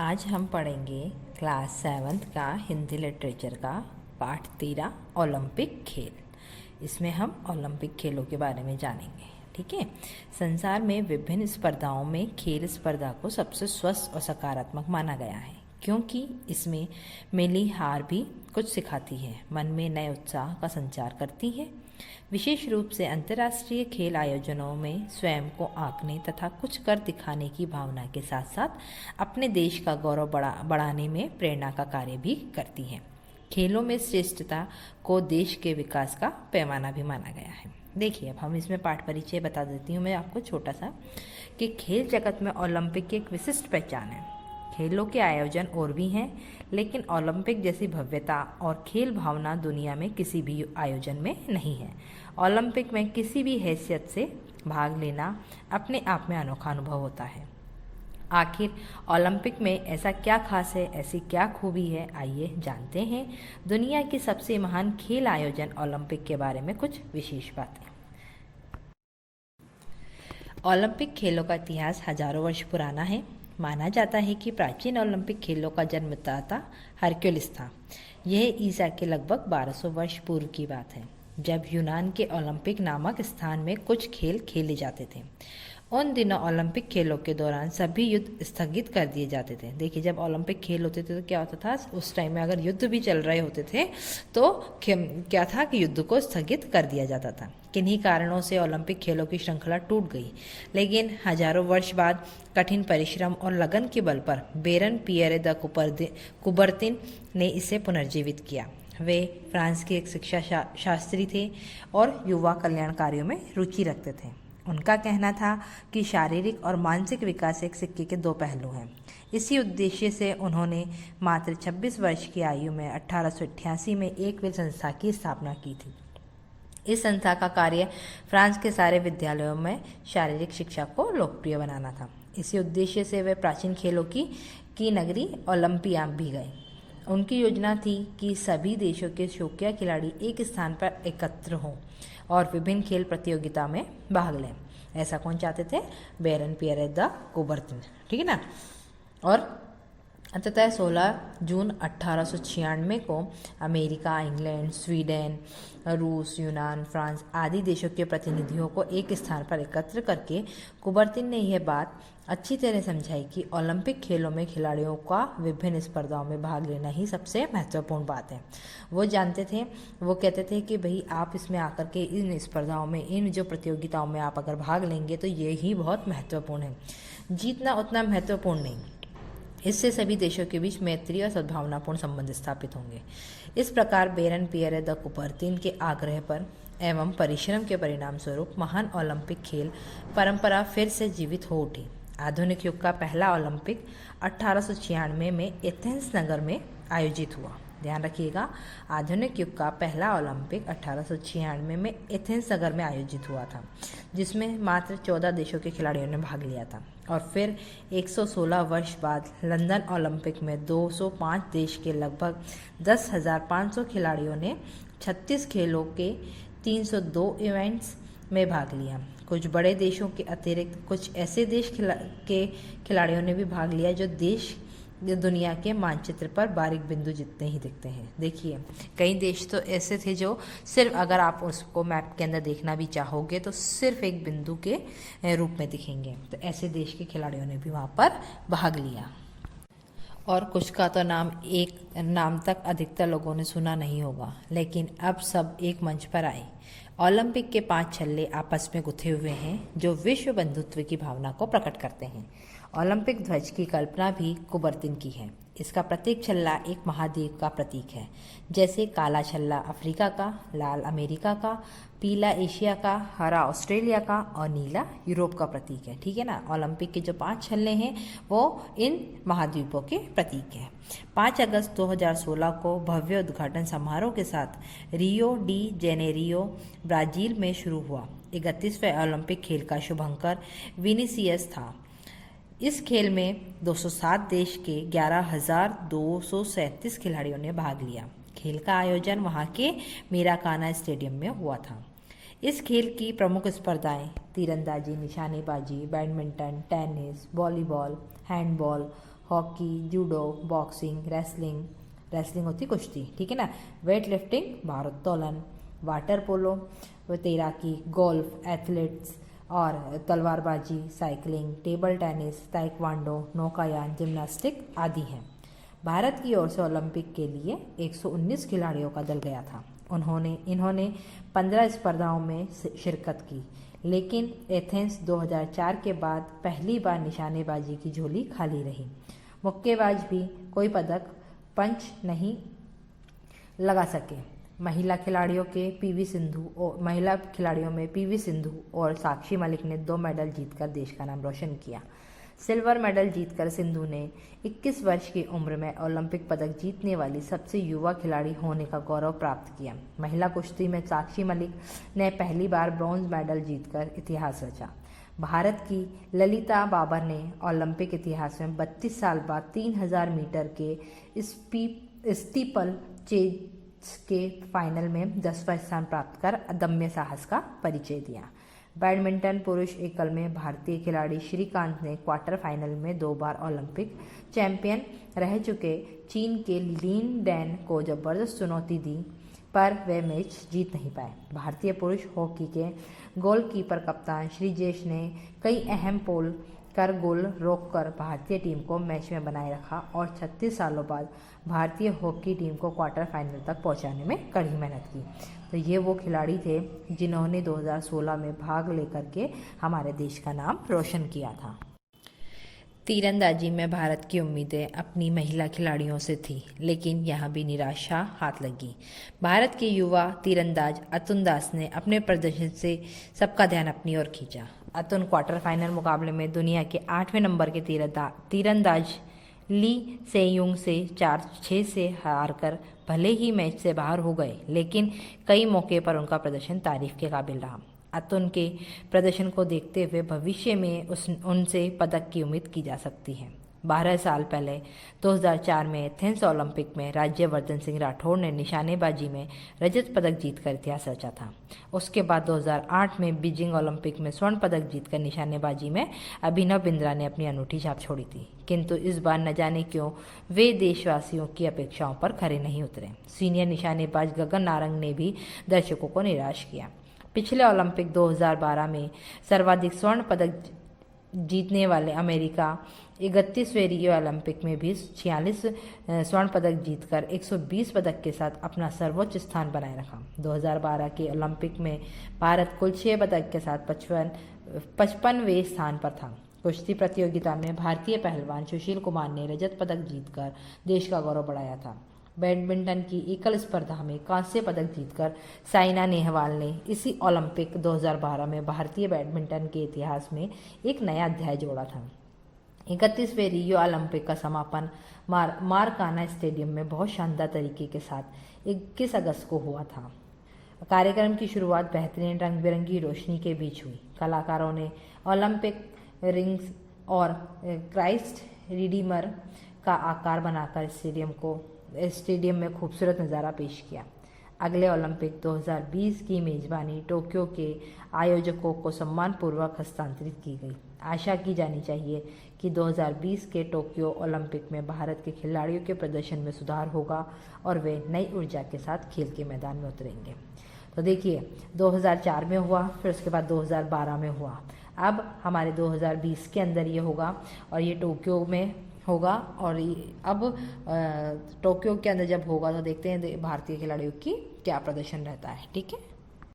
आज हम पढ़ेंगे क्लास 7th का हिंदी लिटरेचर का पाठ 13 ओलंपिक खेल। इसमें हम ओलंपिक खेलों के बारे में जानेंगे। ठीक है। संसार में विभिन्न स्पर्धाओं में खेल स्पर्धा को सबसे स्वस्थ और सकारात्मक माना गया है, क्योंकि इसमें मिली हार भी कुछ सिखाती है, मन में नए उत्साह का संचार करती है। विशेष रूप से अंतर्राष्ट्रीय खेल आयोजनों में स्वयं को आंकने तथा कुछ कर दिखाने की भावना के साथ साथ अपने देश का गौरव बढ़ाने में प्रेरणा का कार्य भी करती हैं। खेलों में श्रेष्ठता को देश के विकास का पैमाना भी माना गया है। देखिए, अब हम इसमें पाठ परिचय बता देती हूँ मैं आपको छोटा सा, कि खेल जगत में ओलंपिक की एक विशिष्ट पहचान है। खेलों के आयोजन और भी हैं, लेकिन ओलंपिक जैसी भव्यता और खेल भावना दुनिया में किसी भी आयोजन में नहीं है। ओलंपिक में किसी भी हैसियत से भाग लेना अपने आप में अनोखा अनुभव होता है। आखिर ओलंपिक में ऐसा क्या खास है, ऐसी क्या खूबी है, आइए जानते हैं दुनिया की सबसे महान खेल आयोजन ओलंपिक के बारे में कुछ विशेष बातें। ओलंपिक खेलों का इतिहास हजारों वर्ष पुराना है। माना जाता है कि प्राचीन ओलंपिक खेलों का जन्मदाता हरक्युलिस था। यह ईसा के लगभग 1200 वर्ष पूर्व की बात है, जब यूनान के ओलंपिक नामक स्थान में कुछ खेल खेले जाते थे। उन दिनों ओलंपिक खेलों के दौरान सभी युद्ध स्थगित कर दिए जाते थे। देखिए, जब ओलंपिक खेल होते थे तो क्या होता था, उस टाइम में अगर युद्ध भी चल रहे होते थे तो क्या था कि युद्ध को स्थगित कर दिया जाता था। किन्हीं कारणों से ओलंपिक खेलों की श्रृंखला टूट गई, लेकिन हजारों वर्ष बाद कठिन परिश्रम और लगन के बल पर बेरन पियरे द कुबर्तिन ने इसे पुनर्जीवित किया। वे फ्रांस के एक शिक्षा शास्त्री थे और युवा कल्याण कार्यों में रुचि रखते थे। उनका कहना था कि शारीरिक और मानसिक विकास एक सिक्के के दो पहलू हैं। इसी उद्देश्य से उन्होंने मात्र 26 वर्ष की आयु में 1888 में एक विल संस्था की स्थापना की थी। इस संस्था का कार्य फ्रांस के सारे विद्यालयों में शारीरिक शिक्षा को लोकप्रिय बनाना था। इसी उद्देश्य से वे प्राचीन खेलों की नगरी ओलंपिया भी गए। उनकी योजना थी कि सभी देशों के शौकिया खिलाड़ी एक स्थान पर एकत्र हों और विभिन्न खेल प्रतियोगिता में भाग लें। ऐसा कौन चाहते थे? बेरन पियरे द कुबर्तिन। ठीक है ना। और अंततः 16 जून 1896 को अमेरिका, इंग्लैंड, स्वीडन, रूस, यूनान, फ्रांस आदि देशों के प्रतिनिधियों को एक स्थान पर एकत्र करके कुबर्तिन ने यह बात अच्छी तरह समझाई कि ओलंपिक खेलों में खिलाड़ियों का विभिन्न स्पर्धाओं में भाग लेना ही सबसे महत्वपूर्ण बात है। वो जानते थे, वो कहते थे कि भाई आप इसमें आकर के इन स्पर्धाओं में, इन जो प्रतियोगिताओं में आप अगर भाग लेंगे तो ये ही बहुत महत्वपूर्ण है। जीतना उतना महत्वपूर्ण नहीं, इससे सभी देशों के बीच मैत्री और सद्भावनापूर्ण संबंध स्थापित होंगे। इस प्रकार बेरन पियरे द कुबर्तिन के आग्रह पर एवं परिश्रम के परिणाम स्वरूप महान ओलंपिक खेल परंपरा फिर से जीवित हो उठी। आधुनिक युग का पहला ओलंपिक 1896 में एथेंस नगर में आयोजित हुआ। ध्यान रखिएगा, आधुनिक युग का पहला ओलंपिक 1896 में एथेंस नगर में आयोजित हुआ था, जिसमें मात्र 14 देशों के खिलाड़ियों ने भाग लिया था। और फिर 116 वर्ष बाद लंदन ओलंपिक में 205 देश के लगभग 10,500 खिलाड़ियों ने 36 खेलों के 302 इवेंट्स में भाग लिया। कुछ बड़े देशों के अतिरिक्त कुछ ऐसे देश के खिलाड़ियों ने भी भाग लिया जो दुनिया के मानचित्र पर बारीक बिंदु जितने ही दिखते हैं। देखिए, कई देश तो ऐसे थे जो सिर्फ, अगर आप उसको मैप के अंदर देखना भी चाहोगे तो सिर्फ एक बिंदु के रूप में दिखेंगे। तो ऐसे देश के खिलाड़ियों ने भी वहाँ पर भाग लिया। और कुछ का तो नाम तक अधिकतर लोगों ने सुना नहीं होगा, लेकिन अब सब एक मंच पर आए। ओलंपिक के 5 छल्ले आपस में गुथे हुए हैं, जो विश्व बंधुत्व की भावना को प्रकट करते हैं। ओलंपिक ध्वज की कल्पना भी कुबर्तिन की है। इसका प्रत्येक छल्ला एक महाद्वीप का प्रतीक है। जैसे काला छल्ला अफ्रीका का, लाल अमेरिका का, पीला एशिया का, हरा ऑस्ट्रेलिया का और नीला यूरोप का प्रतीक है। ठीक है ना। ओलंपिक के जो 5 छल्ले हैं वो इन महाद्वीपों के प्रतीक हैं। 5 अगस्त 2016 को भव्य उद्घाटन समारोह के साथ रियो डी जेनेरियो, ब्राजील में शुरू हुआ 31वें ओलंपिक खेल का शुभंकर विनीसियस था। इस खेल में 207 देश के 11,237 खिलाड़ियों ने भाग लिया। खेल का आयोजन वहां के मीराकाना स्टेडियम में हुआ था। इस खेल की प्रमुख स्पर्धाएं तीरंदाजी, निशानेबाजी, badminton, tennis, volleyball, handball, hockey, judo, boxing, wrestling, wrestling होती कुश्ती, ठीक है ना, वेट लिफ्टिंग, भारोत्तोलन, वाटर पोलो, तैराकी, गोल्फ, एथलेट्स और तलवारबाजी, साइकिलिंग, टेबल टेनिस, ताइक्वांडो, नौकायान, जिम्नास्टिक आदि हैं। भारत की ओर से ओलंपिक के लिए 119 खिलाड़ियों का दल गया था। इन्होंने 15 स्पर्धाओं में शिरकत की, लेकिन एथेंस 2004 के बाद पहली बार निशानेबाजी की झोली खाली रही। मुक्केबाज भी कोई पदक पंच नहीं लगा सके। महिला खिलाड़ियों में पीवी सिंधु और साक्षी मलिक ने 2 मेडल जीतकर देश का नाम रोशन किया। सिल्वर मेडल जीतकर सिंधु ने 21 वर्ष की उम्र में ओलंपिक पदक जीतने वाली सबसे युवा खिलाड़ी होने का गौरव प्राप्त किया। महिला कुश्ती में साक्षी मलिक ने पहली बार ब्रॉन्ज मेडल जीतकर इतिहास रचा। भारत की ललिता बाबर ने ओलंपिक इतिहास में 32 साल बाद 3000 मीटर के स्टीपल चेज के फाइनल में 10वां स्थान प्राप्त कर अदम्य साहस का परिचय दिया। बैडमिंटन पुरुष एकल में भारतीय खिलाड़ी श्रीकांत ने क्वार्टर फाइनल में 2 बार ओलंपिक चैंपियन रह चुके चीन के लिन डैन को जबरदस्त चुनौती दी, पर वे मैच जीत नहीं पाए। भारतीय पुरुष हॉकी के गोलकीपर कप्तान श्रीजेश ने कई अहम पोल कर गोल रोककर भारतीय टीम को मैच में बनाए रखा और 36 सालों बाद भारतीय हॉकी टीम को क्वार्टर फाइनल तक पहुंचाने में कड़ी मेहनत की। तो ये वो खिलाड़ी थे जिन्होंने 2016 में भाग लेकर के हमारे देश का नाम रोशन किया था। तीरंदाजी में भारत की उम्मीदें अपनी महिला खिलाड़ियों से थी, लेकिन यहाँ भी निराशा हाथ लगी। भारत के युवा तीरंदाज अतुल दास ने अपने प्रदर्शन से सबका ध्यान अपनी ओर खींचा। अतुल क्वार्टर फाइनल मुकाबले में दुनिया के 8वें नंबर के तीरंदाज ली सेयुंग से 4-6 से हारकर भले ही मैच से बाहर हो गए, लेकिन कई मौके पर उनका प्रदर्शन तारीफ के काबिल रहा। अतुल के प्रदर्शन को देखते हुए भविष्य में उनसे पदक की उम्मीद की जा सकती है। 12 साल पहले 2004 में एथेंस ओलंपिक में राज्यवर्धन सिंह राठौड़ ने निशानेबाजी में रजत पदक जीतकर इतिहास रचा था। उसके बाद 2008 में बीजिंग ओलंपिक में स्वर्ण पदक जीतकर निशानेबाजी में अभिनव बिंद्रा ने अपनी अनूठी छाप छोड़ी थी, किंतु इस बार न जाने क्यों वे देशवासियों की अपेक्षाओं पर खरे नहीं उतरे। सीनियर निशानेबाज गगन नारंग ने भी दर्शकों को निराश किया। पिछले ओलंपिक 2012 में सर्वाधिक स्वर्ण पदक जीतने वाले अमेरिका 31वें रियो ओलंपिक में भी 46 स्वर्ण पदक जीतकर 120 पदक के साथ अपना सर्वोच्च स्थान बनाए रखा। 2012 के ओलंपिक में भारत कुल 6 पदक के साथ 55वें स्थान पर था। कुश्ती प्रतियोगिता में भारतीय पहलवान सुशील कुमार ने रजत पदक जीतकर देश का गौरव बढ़ाया था। बैडमिंटन की एकल स्पर्धा में कांस्य पदक जीतकर साइना नेहवाल ने इसी ओलंपिक 2012 में भारतीय बैडमिंटन के इतिहास में एक नया अध्याय जोड़ा था। 31वें रियो ओलंपिक का समापन मारकाना स्टेडियम में बहुत शानदार तरीके के साथ 21 अगस्त को हुआ था। कार्यक्रम की शुरुआत बेहतरीन रंग बिरंगी रोशनी के बीच हुई। कलाकारों ने ओलंपिक रिंग्स और क्राइस्ट रिडीमर का आकार बनाकर स्टेडियम में खूबसूरत नज़ारा पेश किया। अगले ओलंपिक 2020 की मेज़बानी टोक्यो के आयोजकों को सम्मानपूर्वक हस्तांतरित की गई। आशा की जानी चाहिए कि 2020 के टोक्यो ओलंपिक में भारत के खिलाड़ियों के प्रदर्शन में सुधार होगा और वे नई ऊर्जा के साथ खेल के मैदान में उतरेंगे। तो देखिए 2004 में हुआ, फिर उसके बाद 2012 में हुआ, अब हमारे 2020 के अंदर ये होगा और ये टोक्यो में होगा। और अब टोक्यो के अंदर जब होगा तो देखते हैं भारतीय खिलाड़ियों की क्या प्रदर्शन रहता है। ठीक है।